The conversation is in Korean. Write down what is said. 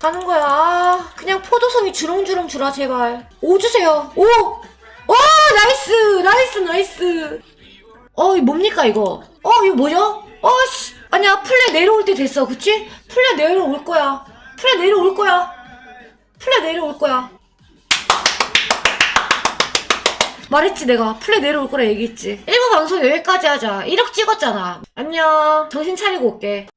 가는 거야. 아, 그냥 포도송이 주렁주렁 주라 제발. 5 주세요. 5. 나이스. 이거 뭡니까 이거? 이거 뭐죠? 씨. 아니야, 플레 내려올 때 됐어, 그치? 플레 내려올 거야. 말했지, 내가. 플레 내려올 거라 얘기했지. 1부 방송 여기까지 하자. 1억 찍었잖아. 안녕. 정신 차리고 올게.